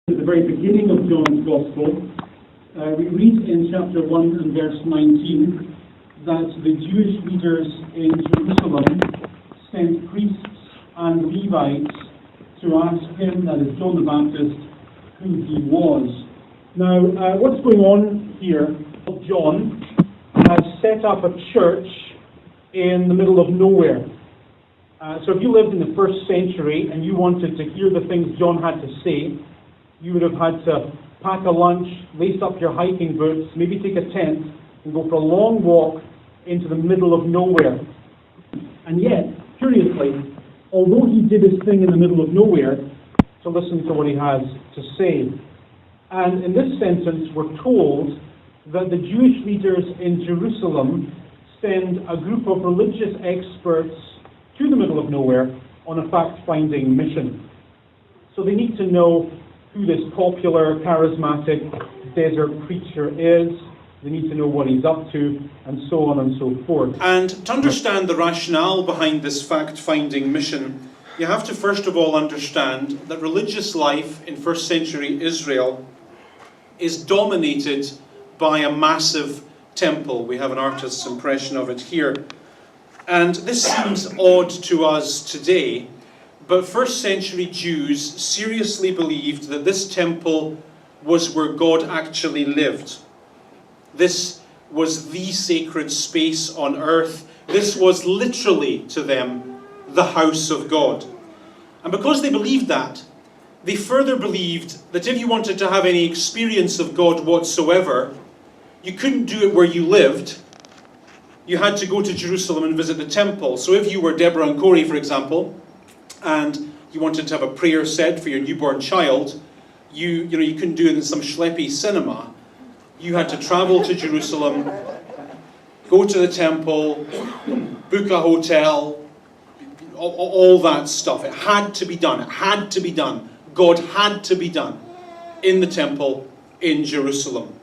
At the very beginning of John's Gospel, we read in chapter 1 and verse 19 that the Jewish leaders in Jerusalem sent priests and Levites to ask him, that is John the Baptist, who he was. Now, what's going on here? John has set up a church in the middle of nowhere. So if you lived in the first century and you wanted to hear the things John had to say, you would have had to pack a lunch, lace up your hiking boots, maybe take a tent, and go for a long walk into the middle of nowhere. And yet, curiously, although he did his thing in the middle of nowhere, to listen to what he has to say. And in this sentence, we're told that the Jewish leaders in Jerusalem send a group of religious experts to the middle of nowhere on a fact-finding mission. So they need to know who this popular, charismatic desert preacher is. They need to know what he's up to, and so on and so forth. And to understand the rationale behind this fact-finding mission, you have to first of all understand that religious life in first century Israel is dominated by a massive temple. We have an artist's impression of it here. And this seems odd to us today, but first century Jews seriously believed that this temple was where God actually lived. This was the sacred space on earth. This was literally, to them, the house of God. And because they believed that, they further believed that if you wanted to have any experience of God whatsoever, you couldn't do it where you lived. You had to go to Jerusalem and visit the temple. So if you were Deborah and Corey, for example, and you wanted to have a prayer said for your newborn child, you couldn't do it in some schleppy cinema. You had to travel to Jerusalem, go to the temple, book a hotel, all that stuff. It had to be done. It had to be done. God had to be done in the temple in Jerusalem.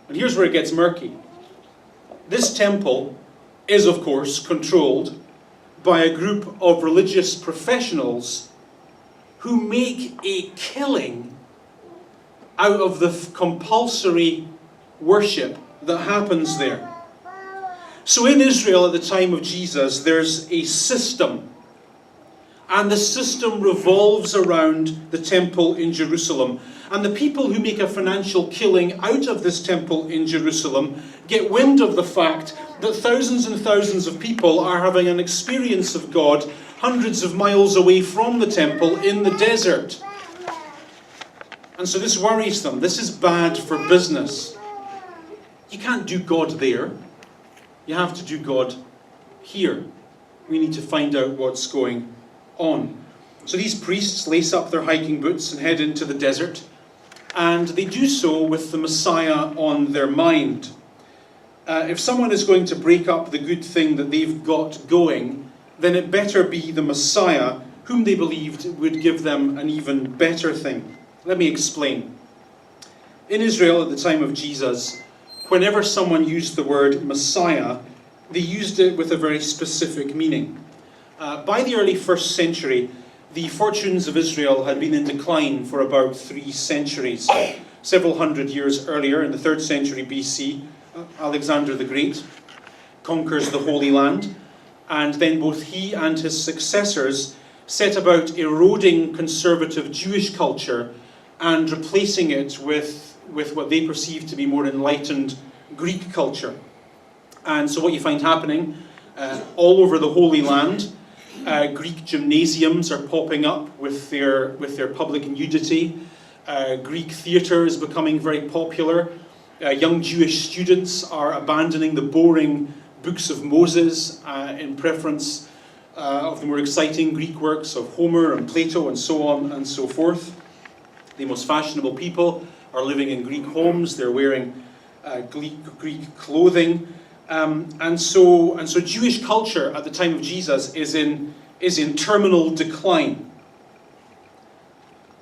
And here's where it gets murky. This temple is, of course, controlled by a group of religious professionals who make a killing out of the compulsory worship that happens there. So in Israel at the time of Jesus, there's a system. And the system revolves around the temple in Jerusalem. And the people who make a financial killing out of this temple in Jerusalem get wind of the fact that thousands and thousands of people are having an experience of God hundreds of miles away from the temple in the desert. And so this worries them. This is bad for business. You can't do God there. You have to do God here. We need to find out what's going on. So these priests lace up their hiking boots and head into the desert. And they do so with the Messiah on their mind. If someone is going to break up the good thing that they've got going, then it better be the Messiah, whom they believed would give them an even better thing. Let me explain. In Israel at the time of Jesus, whenever someone used the word Messiah, they used it with a very specific meaning. By the early first century, the fortunes of Israel had been in decline for about 3 centuries. Several hundred years earlier, in the 3rd century BC, Alexander the Great conquers the Holy Land, and then both he and his successors set about eroding conservative Jewish culture and replacing it with what they perceived to be more enlightened Greek culture. And so what you find happening all over the Holy Land, Greek gymnasiums are popping up with their public nudity. Greek theatre is becoming very popular. Young Jewish students are abandoning the boring books of Moses in preference of the more exciting Greek works of Homer and Plato and so on and so forth. The most fashionable people are living in Greek homes. They're wearing Greek clothing. And so Jewish culture at the time of Jesus is in terminal decline.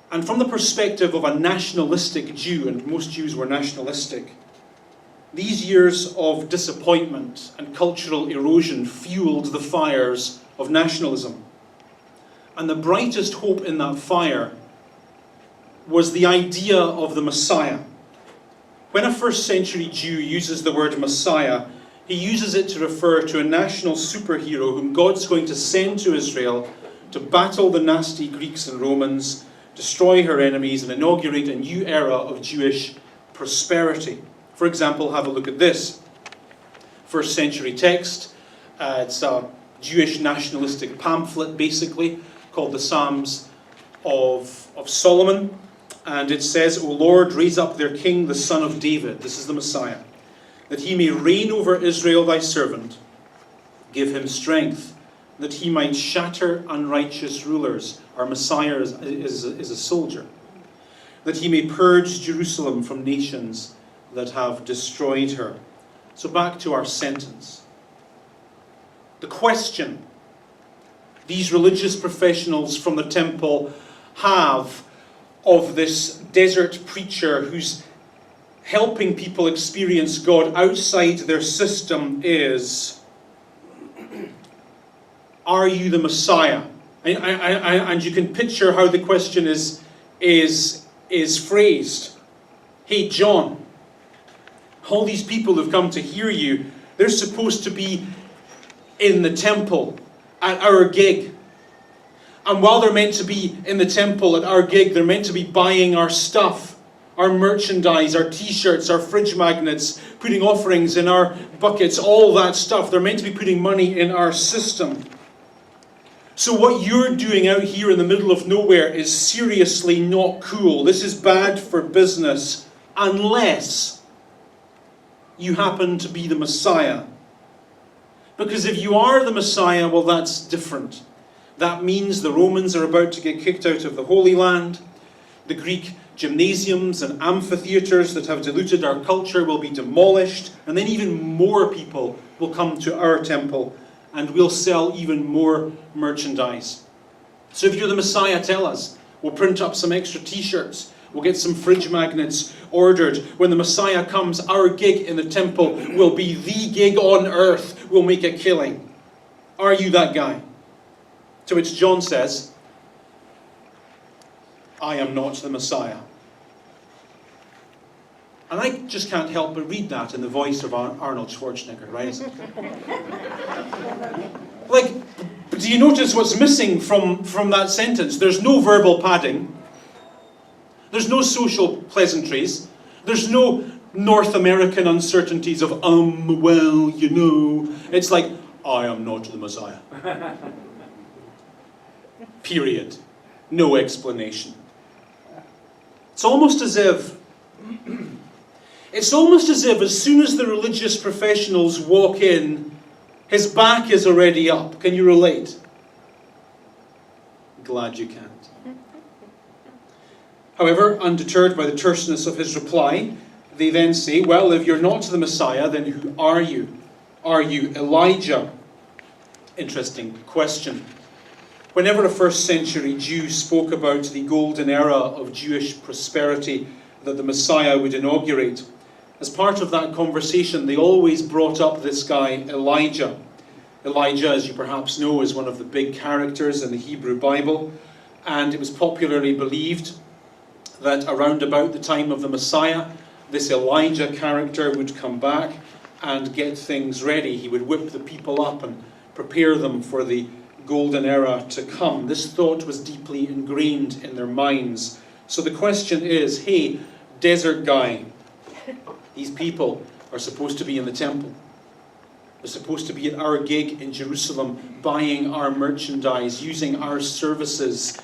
And from the perspective of a nationalistic Jew, and most Jews were nationalistic, these years of disappointment and cultural erosion fueled the fires of nationalism. And the brightest hope in that fire was the idea of the Messiah. When a first century Jew uses the word Messiah, he uses it to refer to a national superhero whom God's going to send to Israel to battle the nasty Greeks and Romans, destroy her enemies, and inaugurate a new era of Jewish prosperity. For example, have a look at this. First century text. It's a Jewish nationalistic pamphlet, basically, called the Psalms of Solomon. And it says, O Lord, raise up their king, the son of David. This is the Messiah. That he may reign over Israel, thy servant. Give him strength, that he might shatter unrighteous rulers. Our Messiah is a soldier. That he may purge Jerusalem from nations that have destroyed her. So back to our sentence. The question these religious professionals from the temple have of this desert preacher who's helping people experience God outside their system is, are you the Messiah? And you can picture how the question is phrased. Hey, John, all these people who've come to hear you, they're supposed to be in the temple at our gig. And while they're meant to be in the temple at our gig, they're meant to be buying our stuff, our merchandise, our t-shirts, our fridge magnets, putting offerings in our buckets, all that stuff. They're meant to be putting money in our system. So what you're doing out here in the middle of nowhere is seriously not cool. This is bad for business, unless you happen to be the Messiah. Because if you are the Messiah, well, that's different. That means the Romans are about to get kicked out of the Holy Land. The Greek gymnasiums and amphitheatres that have diluted our culture will be demolished. And then even more people will come to our temple and we'll sell even more merchandise. So if you're the Messiah, tell us. We'll print up some extra t-shirts. We'll get some fridge magnets ordered. When the Messiah comes, our gig in the temple will be the gig on earth. We'll make a killing. Are you that guy? To which John says, I am not the Messiah. And I just can't help but read that in the voice of Arnold Schwarzenegger, right? Do you notice what's missing from that sentence? There's no verbal padding. There's no social pleasantries. There's no North American uncertainties of, well, you know. It's like, I am not the Messiah. Period. No explanation. It's almost as if as soon as the religious professionals walk in, his back is already up. Can you relate? Glad you can't. However, undeterred by the terseness of his reply, they then say, well, if you're not the Messiah, then who are you? Are you Elijah? Interesting question. Whenever a first century Jew spoke about the golden era of Jewish prosperity that the Messiah would inaugurate, as part of that conversation, they always brought up this guy, Elijah. Elijah, as you perhaps know, is one of the big characters in the Hebrew Bible, and it was popularly believed that around about the time of the Messiah, this Elijah character would come back and get things ready. He would whip the people up and prepare them for the golden era to come. This thought was deeply ingrained in their minds. So the question is, hey, desert guy, these people are supposed to be in the temple. They're supposed to be at our gig in Jerusalem, buying our merchandise, using our services,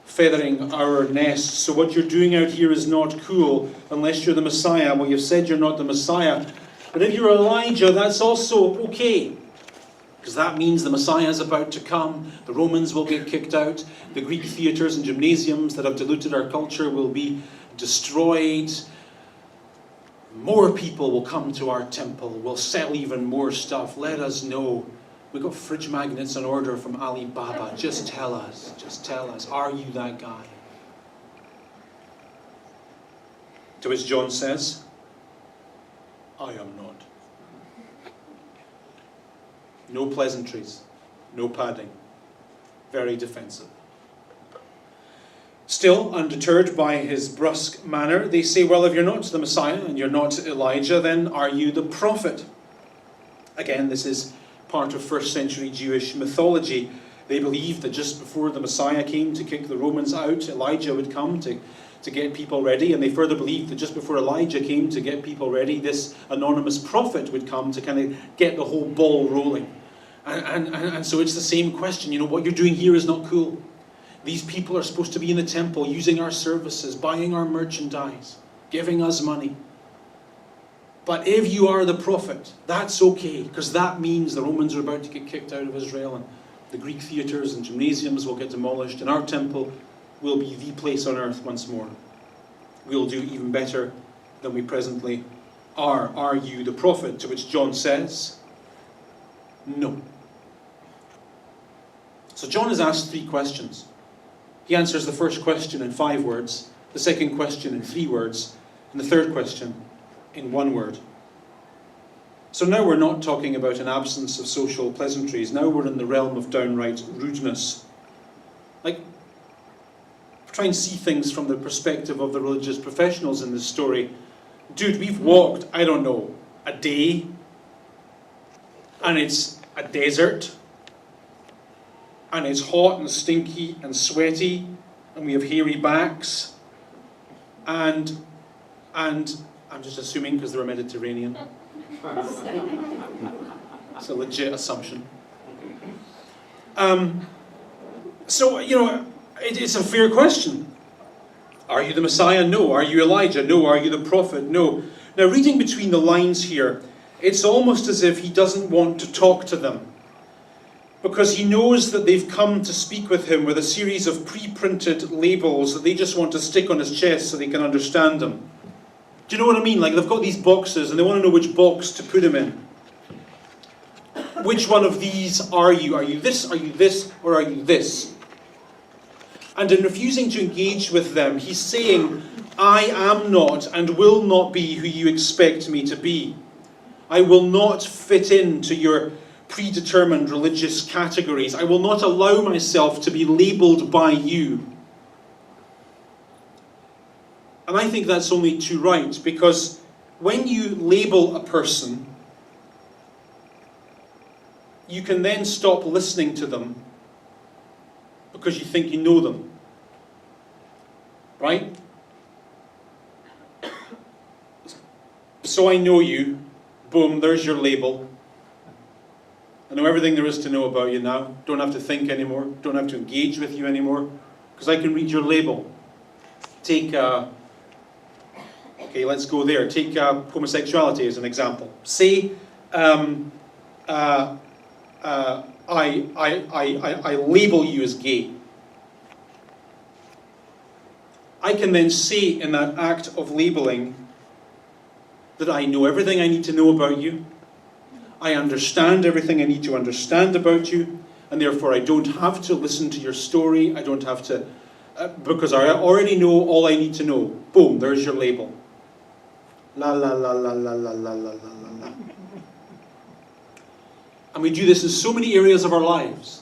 feathering our nests. So what you're doing out here is not cool unless you're the Messiah. Well, you've said you're not the Messiah. But if you're Elijah, that's also okay. Because that means the Messiah is about to come. The Romans will get kicked out. The Greek theatres and gymnasiums that have diluted our culture will be destroyed. More people will come to our temple. We'll sell even more stuff. Let us know. We've got fridge magnets on order from Alibaba. Just tell us. Just tell us. Are you that guy? To which John says, I am not. No pleasantries. No padding. Very defensive. Still, undeterred by his brusque manner, they say, well, if you're not the Messiah and you're not Elijah, then are you the prophet? Again, this is part of first century Jewish mythology. They believed that just before the Messiah came to kick the Romans out, Elijah would come to get people ready. And they further believed that just before Elijah came to get people ready, this anonymous prophet would come to kind of get the whole ball rolling. And so it's the same question. You know, what you're doing here is not cool. These people are supposed to be in the temple, using our services, buying our merchandise, giving us money. But if you are the prophet, that's okay, because that means the Romans are about to get kicked out of Israel, and the Greek theatres and gymnasiums will get demolished, and our temple will be the place on earth once more. We'll do even better than we presently are. Are you the prophet? To which John says, no. So John is asked 3 questions. He answers the first question in 5 words, the second question in 3 words, and the third question in 1 word. So now we're not talking about an absence of social pleasantries. Now we're in the realm of downright rudeness. Like, try and see things from the perspective of the religious professionals in this story. Dude, we've walked, I don't know, a day, and it's a desert, and it's hot and stinky and sweaty, and we have hairy backs, and I'm just assuming because they're Mediterranean. It's a legit assumption. So, you know, it's a fair question. Are you the Messiah? No. Are you Elijah? No. Are you the prophet? No. Now, reading between the lines here, it's almost as if he doesn't want to talk to them, because he knows that they've come to speak with him with a series of pre-printed labels that they just want to stick on his chest so they can understand him. Do you know what I mean? Like, they've got these boxes and they want to know which box to put him in. Which one of these are you? Are you this, or are you this? And in refusing to engage with them, he's saying, I am not and will not be who you expect me to be. I will not fit into your predetermined religious categories. I will not allow myself to be labelled by you. And I think that's only too right, because when you label a person, you can then stop listening to them because you think you know them. Right? So I know you. Boom, there's your label. I know everything there is to know about you now. Don't have to think anymore. Don't have to engage with you anymore, because I can read your label. Take, okay, let's go there. Take homosexuality as an example. Say, I label you as gay. I can then say in that act of labeling that I know everything I need to know about you. I understand everything I need to understand about you, and therefore I don't have to listen to your story. I don't have to, because I already know all I need to know. Boom, there's your label. La la la la la la la la la la. And we do this in so many areas of our lives.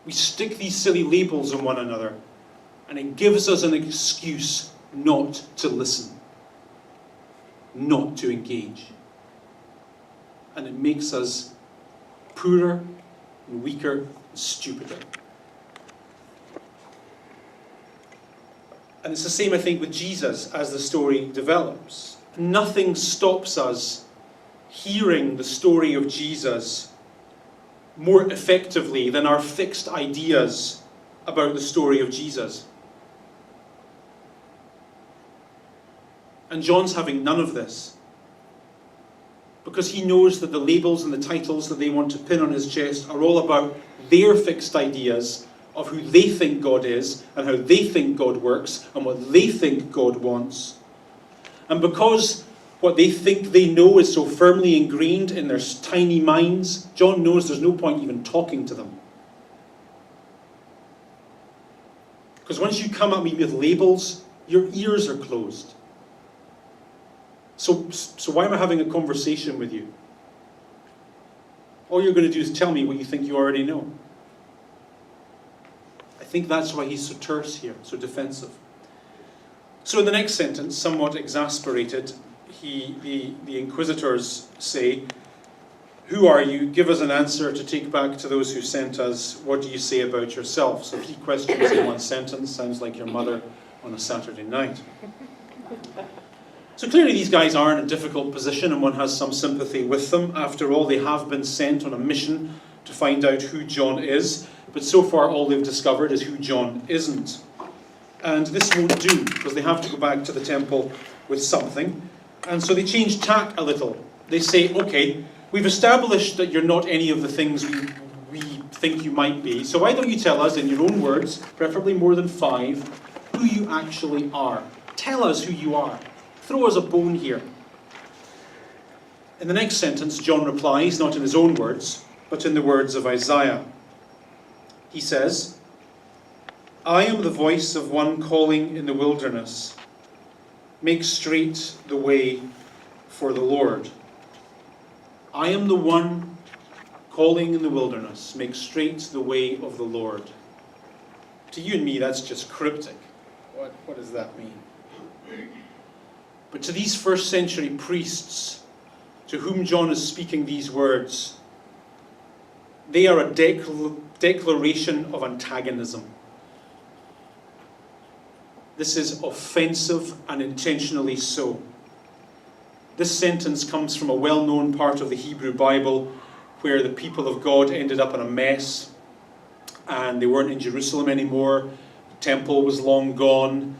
We stick these silly labels on one another, and it gives us an excuse not to listen, not to engage. And it makes us poorer and weaker and stupider. And it's the same, I think, with Jesus as the story develops. Nothing stops us hearing the story of Jesus more effectively than our fixed ideas about the story of Jesus. And John's having none of this, because he knows that the labels and the titles that they want to pin on his chest are all about their fixed ideas of who they think God is and how they think God works and what they think God wants. And because what they think they know is so firmly ingrained in their tiny minds, John knows there's no point even talking to them. Because once you come at me with labels, your ears are closed. So why am I having a conversation with you? All you're going to do is tell me what you think you already know. I think that's why he's so terse here, so defensive. So in the next sentence, somewhat exasperated, the inquisitors say, "Who are you? Give us an answer to take back to those who sent us. What do you say about yourself?" So 3 questions in 1 sentence. Sounds like your mother on a Saturday night. So clearly these guys are in a difficult position, and one has some sympathy with them. After all, they have been sent on a mission to find out who John is, but so far all they've discovered is who John isn't. And this won't do, because they have to go back to the temple with something. And so they change tack a little. They say, okay, we've established that you're not any of the things we think you might be, so why don't you tell us in your own words, preferably more than 5, who you actually are. Tell us who you are. Throw us a bone here. In the next sentence, John replies, not in his own words, but in the words of Isaiah. He says, "I am the voice of one calling in the wilderness. Make straight the way for the Lord." I am the one calling in the wilderness. Make straight the way of the Lord. To you and me, that's just cryptic. What does that mean? But to these first century priests, to whom John is speaking these words, they are a declaration of antagonism. This is offensive and intentionally so. This sentence comes from a well-known part of the Hebrew Bible where the people of God ended up in a mess and they weren't in Jerusalem anymore. The temple was long gone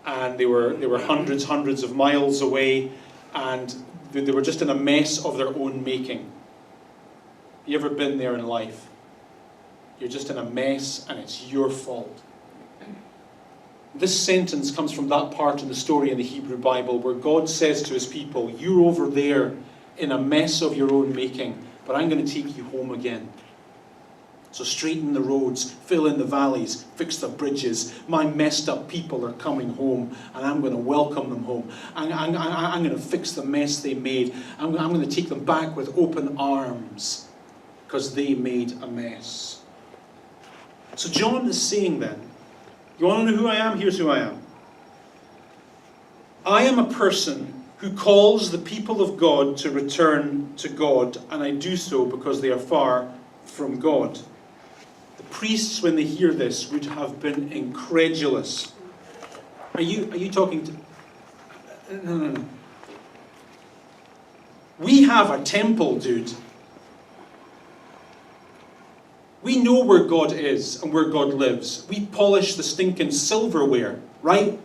and they were hundreds of miles away, and they were just in a mess of their own making. You ever been there in life? You're just in a mess and it's your fault. This sentence comes from that part in the story in the Hebrew Bible where God says to his people, you're over there in a mess of your own making, but I'm going to take you home again. So straighten the roads, fill in the valleys, fix the bridges. My messed up people are coming home and I'm going to welcome them home. I'm going to fix the mess they made. I'm going to take them back with open arms because they made a mess. So John is saying then, you want to know who I am? Here's who I am. I am a person who calls the people of God to return to God, and I do so because they are far from God. The priests, when they hear this, would have been incredulous. Are you talking to... No. We have a temple, dude. We know where God is and where God lives. We polish the stinking silverware, right?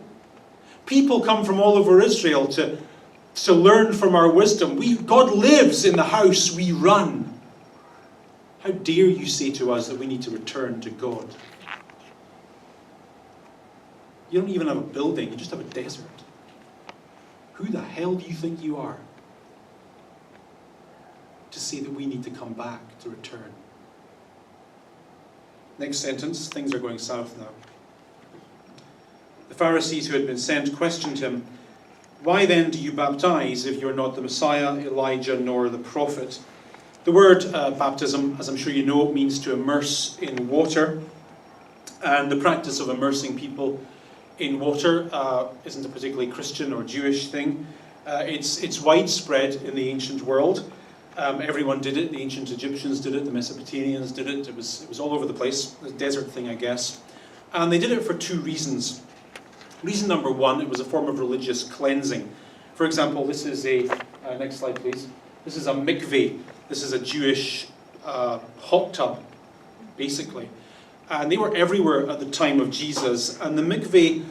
People come from all over Israel to learn from our wisdom. God lives in the house we run. How dare you say to us that we need to return to God? You don't even have a building, you just have a desert. Who the hell do you think you are to say that we need to come back, to return? Next sentence, things are going south now. The Pharisees who had been sent questioned him, "Why then do you baptize if you're not the Messiah, Elijah, nor the prophet?" The word baptism, as I'm sure you know, means to immerse in water. And the practice of immersing people in water isn't a particularly Christian or Jewish thing. It's widespread in the ancient world. Everyone did it. The ancient Egyptians did it. The Mesopotamians did it. It was all over the place. A desert thing, I guess. And they did it for 2 reasons. Reason number 1, it was a form of religious cleansing. For example, this is a... next slide, please. This is a mikveh. This is a Jewish hot tub, basically. And they were everywhere at the time of Jesus. And the mikveh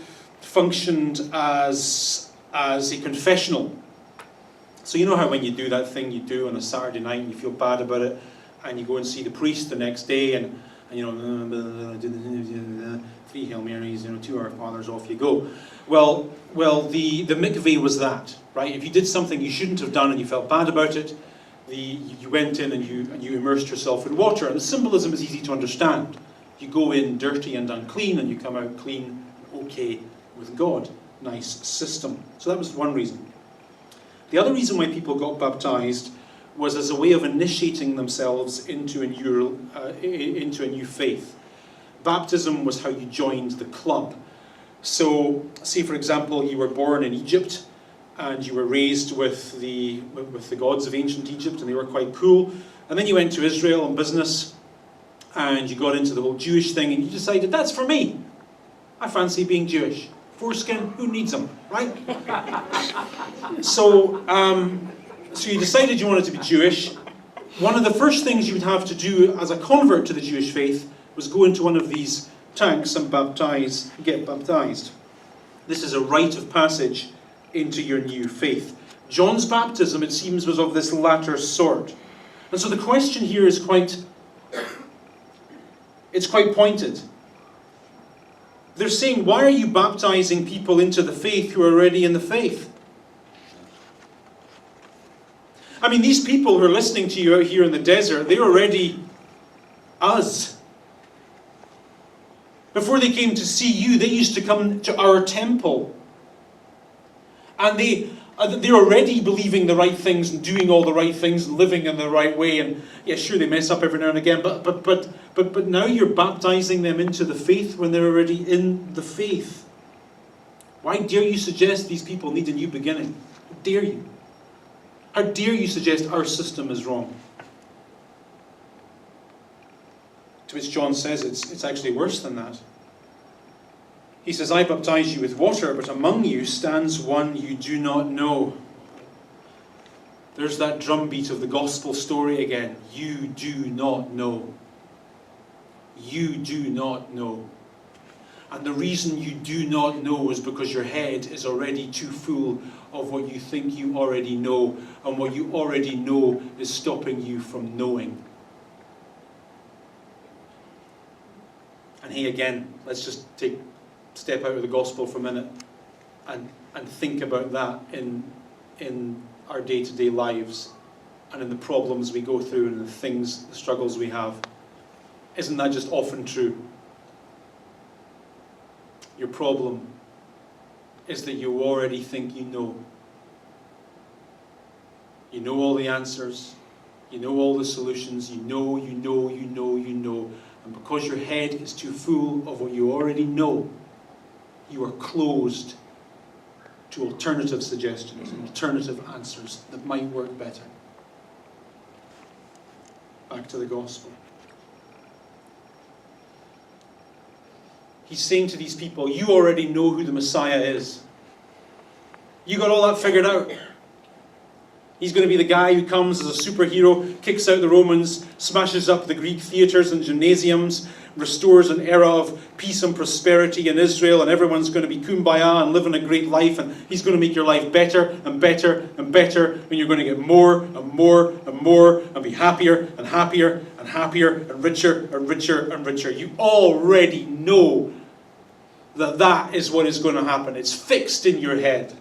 functioned as a confessional. So you know how when you do that thing you do on a Saturday night and you feel bad about it, and you go and see the priest the next day, and you know, 3 Hail Marys, 2 Our Fathers, off you go. Well, the mikveh was that, right? If you did something you shouldn't have done and you felt bad about it, you went in and you immersed yourself in water. And the symbolism is easy to understand. You go in dirty and unclean, and you come out clean, okay with God. Nice system. So that was one reason. The other reason why people got baptized was as a way of initiating themselves into a new faith. Baptism was how you joined the club. So, say for example, you were born in Egypt, and you were raised with the gods of ancient Egypt, and they were quite cool. And then you went to Israel on business, and you got into the whole Jewish thing, and you decided, that's for me. I fancy being Jewish. Foreskin, who needs them, right? So you decided you wanted to be Jewish. One of the first things you would have to do as a convert to the Jewish faith was go into one of these tanks and get baptized. This is a rite of passage into your new faith. John's baptism, it seems, was of this latter sort. And so the question here is quite pointed. They're saying, why are you baptizing people into the faith who are already in the faith? I mean, these people who are listening to you out here in the desert, they're already us. Before they came to see you, they used to come to our temple. And they're already believing the right things and doing all the right things and living in the right way. And yeah, sure, they mess up every now and again, but now you're baptizing them into the faith when they're already in the faith. Why dare you suggest these people need a new beginning? How dare you? How dare you suggest our system is wrong? To which John says it's actually worse than that. He says, I baptize you with water, but among you stands one you do not know. There's that drumbeat of the gospel story again. You do not know. You do not know. And the reason you do not know is because your head is already too full of what you think you already know, and what you already know is stopping you from knowing. And hey, again, let's just step out of the gospel for a minute and think about that in our day-to-day lives and in the problems we go through and the struggles we have. Isn't that just often true? Your problem is that you already think you know. You know all the answers. You know all the solutions. You know. And because your head is too full of what you already know, you are closed to alternative suggestions and alternative answers that might work better. Back to the gospel. He's saying to these people, you already know who the Messiah is. You got all that figured out. He's going to be the guy who comes as a superhero, kicks out the Romans, smashes up the Greek theatres and gymnasiums, restores an era of peace and prosperity in Israel, and everyone's going to be kumbaya and living a great life, and he's going to make your life better and better and better, and you're going to get more and more and more, and be happier and happier and happier and richer and richer and richer. You already know that is what is going to happen. It's fixed in your head.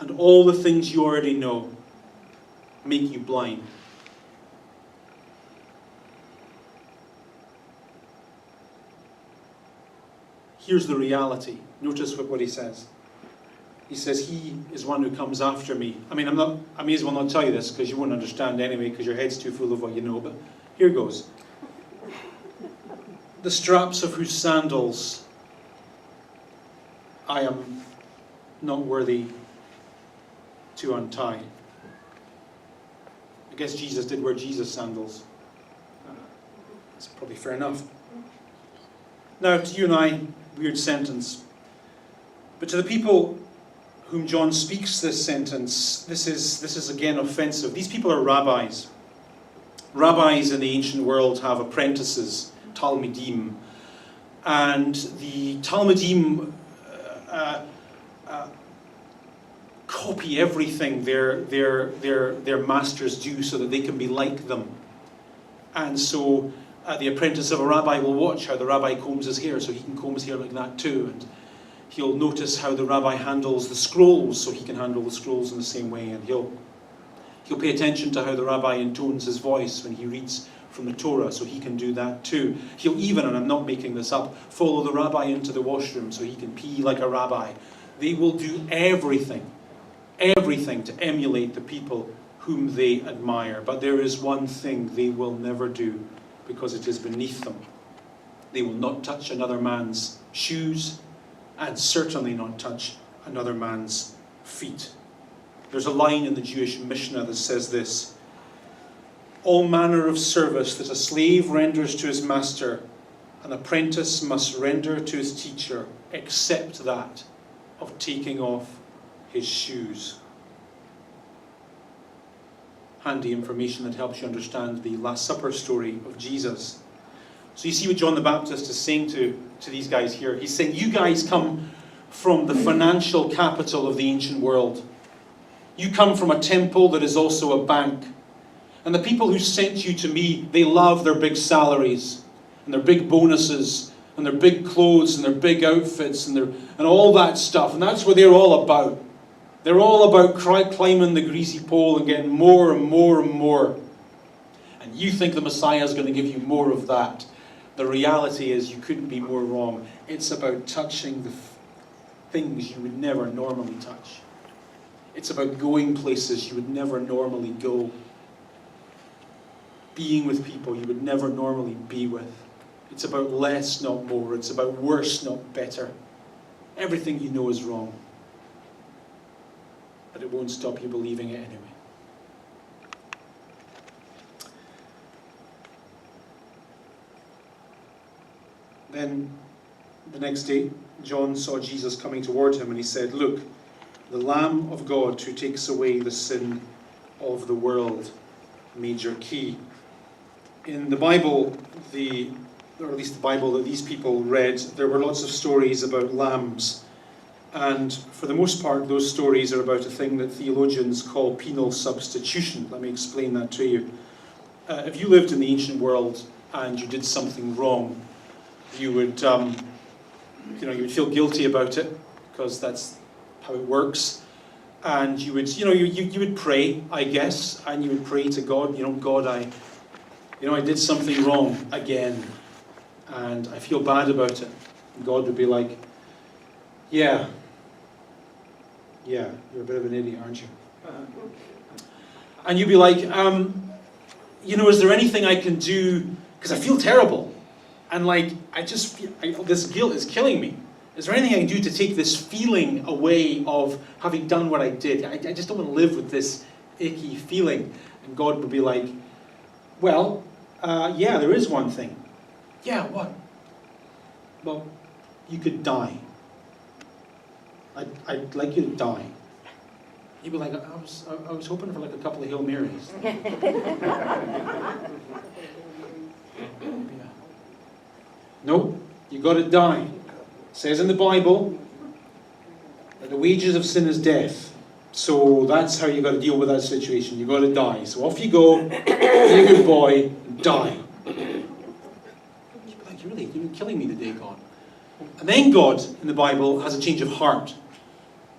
And all the things you already know make you blind. Here's the reality. Notice what he says. He says, he is one who comes after me. I mean, I may as well not tell you this because you won't understand anyway because your head's too full of what you know, but here goes. The straps of whose sandals I am not worthy to untie. I guess Jesus did wear Jesus sandals. That's probably fair enough. Now, to you and I, weird sentence. But to the people whom John speaks this sentence, this is again offensive. These people are rabbis. Rabbis in the ancient world have apprentices, Talmidim. And the Talmidim copy everything their masters do so that they can be like them. And so the apprentice of a rabbi will watch how the rabbi combs his hair so he can comb his hair like that too. And he'll notice how the rabbi handles the scrolls so he can handle the scrolls in the same way. And he'll pay attention to how the rabbi intones his voice when he reads from the Torah so he can do that too. He'll even, and I'm not making this up, follow the rabbi into the washroom so he can pee like a rabbi. They will do everything to emulate the people whom they admire. But there is one thing they will never do. because it is beneath them. They will not touch another man's shoes, and certainly not touch another man's feet. There's a line in the Jewish Mishnah that says this: all manner of service that a slave renders to his master, an apprentice must render to his teacher, except that of taking off his shoes. Handy information that helps you understand the Last Supper story of Jesus. So you see what John the Baptist is saying to these guys here. He's saying, you guys come from the financial capital of the ancient world. You come from a temple that is also a bank. And the people who sent you to me, they love their big salaries and their big bonuses and their big clothes and their big outfits and all that stuff. And that's what they're all about. They're all about climbing the greasy pole and getting more and more and more. And you think the Messiah is going to give you more of that. The reality is you couldn't be more wrong. It's about touching the things you would never normally touch. It's about going places you would never normally go. Being with people you would never normally be with. It's about less, not more. It's about worse, not better. Everything you know is wrong. But it won't stop you believing it anyway. Then, the next day, John saw Jesus coming toward him and he said, look, the Lamb of God who takes away the sin of the world. Major key. In the Bible, or at least the Bible that these people read, there were lots of stories about lambs. And for the most part, those stories are about a thing that theologians call penal substitution. Let me explain that to you. If you lived in the ancient world and you did something wrong, you would feel guilty about it because that's how it works. And you would pray, I guess, and you would pray to God. God, I did something wrong again, and I feel bad about it. And God would be like, yeah, you're a bit of an idiot, aren't you? And you'd be like, is there anything I can do? Because I feel terrible. And this guilt is killing me. Is there anything I can do to take this feeling away of having done what I did? I just don't want to live with this icky feeling. And God would be like, well, yeah, there is one thing. Yeah, what? Well, you could die. I'd like you to die. You'd be like, I was hoping for like a couple of Hail Marys. No, you got to die. It says in the Bible that the wages of sin is death. So that's how you got to deal with that situation. You got to die. So off you go, be a good boy, and die. You'd be like, you're killing me today, God. And then God, in the Bible, has a change of heart.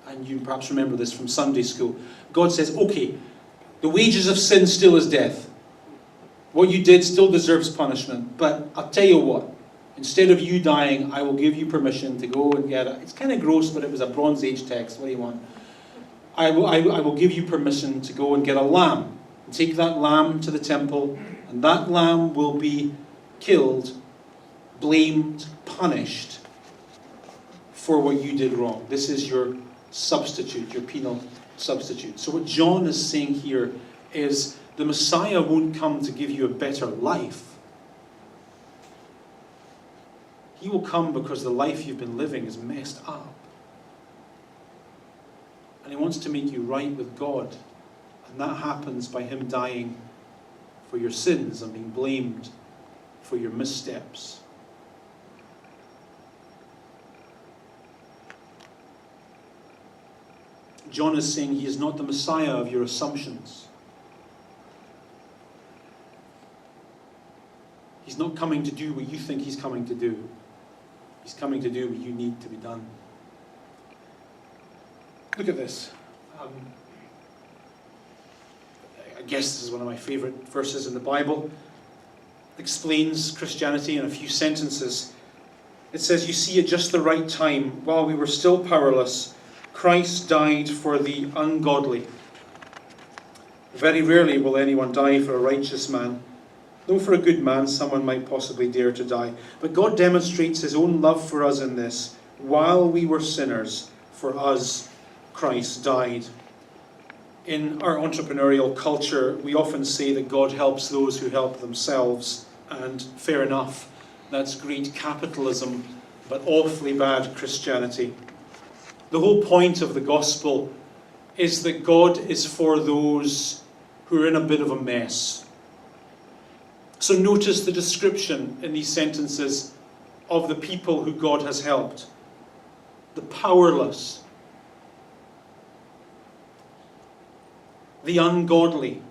And you perhaps remember this from Sunday school. God says, okay, the wages of sin still is death. What you did still deserves punishment. But I'll tell you what. Instead of you dying, I will give you permission to go and get it's kind of gross, but it was a Bronze Age text. What do you want? I will give you permission to go and get a lamb. And take that lamb to the temple, and that lamb will be killed, blamed, punished for what you did wrong. This is your substitute, your penal substitute. So what John is saying here is the Messiah won't come to give you a better life. He will come because the life you've been living is messed up. And he wants to make you right with God. And that happens by him dying for your sins and being blamed for your missteps. John is saying he is not the Messiah of your assumptions. He's not coming to do what you think he's coming to do. He's coming to do what you need to be done. Look at this. I guess this is one of my favorite verses in the Bible. It explains Christianity in a few sentences. It says, you see, at just the right time, while we were still powerless, Christ died for the ungodly. Very rarely will anyone die for a righteous man, Though for a good man someone might possibly dare to die. But God demonstrates his own love for us in this. While we were sinners, for us Christ died. In our entrepreneurial culture, we often say that God helps those who help themselves. And fair enough, that's great capitalism, but awfully bad Christianity. The whole point of the gospel is that God is for those who are in a bit of a mess. So notice the description in these sentences of the people who God has helped. The powerless, the ungodly,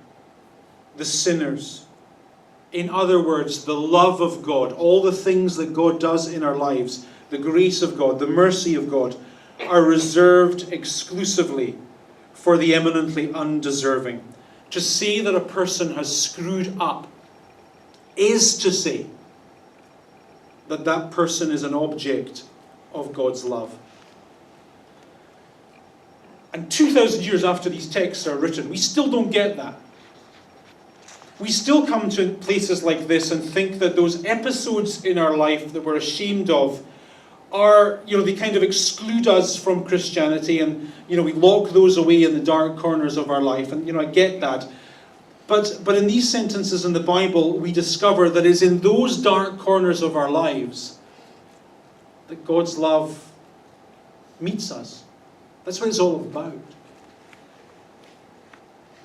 the sinners. In other words, the love of God, all the things that God does in our lives, the grace of God, the mercy of God, are reserved exclusively for the eminently undeserving. To say that a person has screwed up is to say that that person is an object of God's love. And 2,000 years after these texts are written, we still don't get that. We still come to places like this and think that those episodes in our life that we're ashamed of are, they kind of exclude us from Christianity, and, we lock those away in the dark corners of our life. And, I get that. But in these sentences in the Bible, we discover that it's in those dark corners of our lives that God's love meets us. That's what it's all about.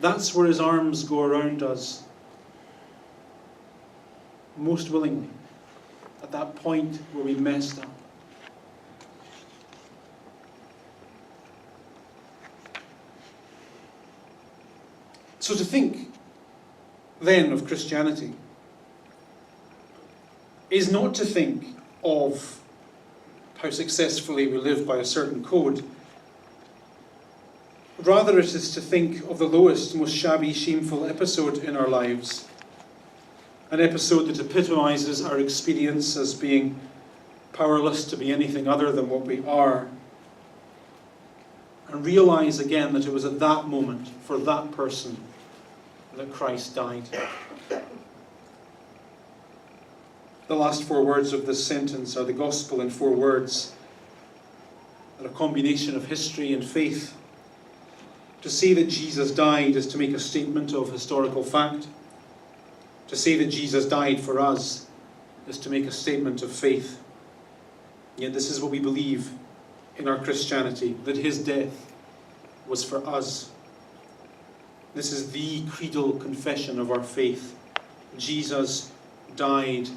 That's where his arms go around us most willingly, at that point where we messed up. So to think then of Christianity is not to think of how successfully we live by a certain code. Rather, it is to think of the lowest, most shabby, shameful episode in our lives. An episode that epitomizes our experience as being powerless to be anything other than what we are. And realize again that it was at that moment, for that person, that Christ died. The last 4 words of this sentence are the gospel in 4 words. They're a combination of history and faith. To say that Jesus died is to make a statement of historical fact. To say that Jesus died for us is to make a statement of faith. Yet this is what we believe in our Christianity, that his death was for us. This is the creedal confession of our faith. Jesus died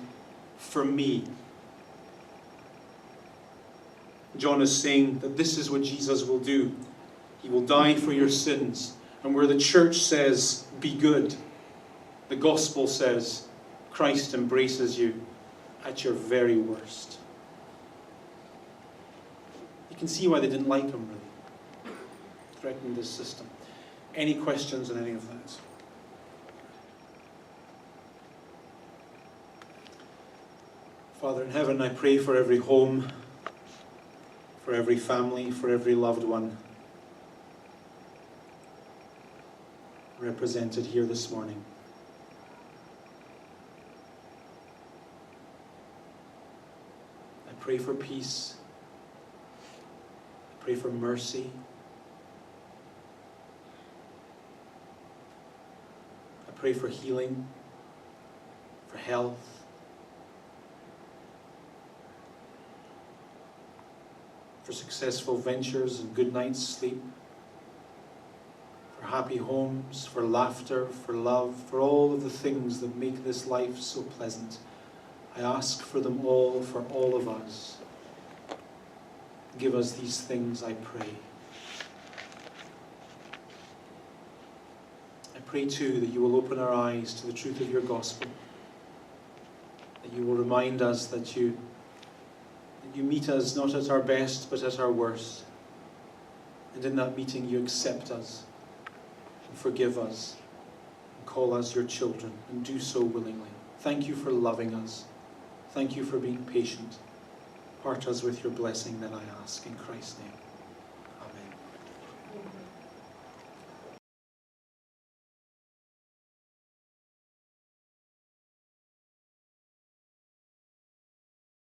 for me. John is saying that this is what Jesus will do. He will die for your sins. And where the church says, be good, the gospel says, Christ embraces you at your very worst. You can see why they didn't like him, really. Threatened this system. Any questions on any of that? Father in heaven, I pray for every home, for every family, for every loved one represented here this morning. I pray for peace. I pray for mercy. I pray for healing, for health, for successful ventures and good night's sleep, for happy homes, for laughter, for love, for all of the things that make this life so pleasant. I ask for them all, for all of us. Give us these things, I pray. I pray too that you will open our eyes to the truth of your gospel, that you will remind us that you meet us not at our best but at our worst, and in that meeting you accept us and forgive us and call us your children, and do so willingly. Thank you for loving us. Thank you for being patient. Part us with your blessing, then I ask in Christ's name.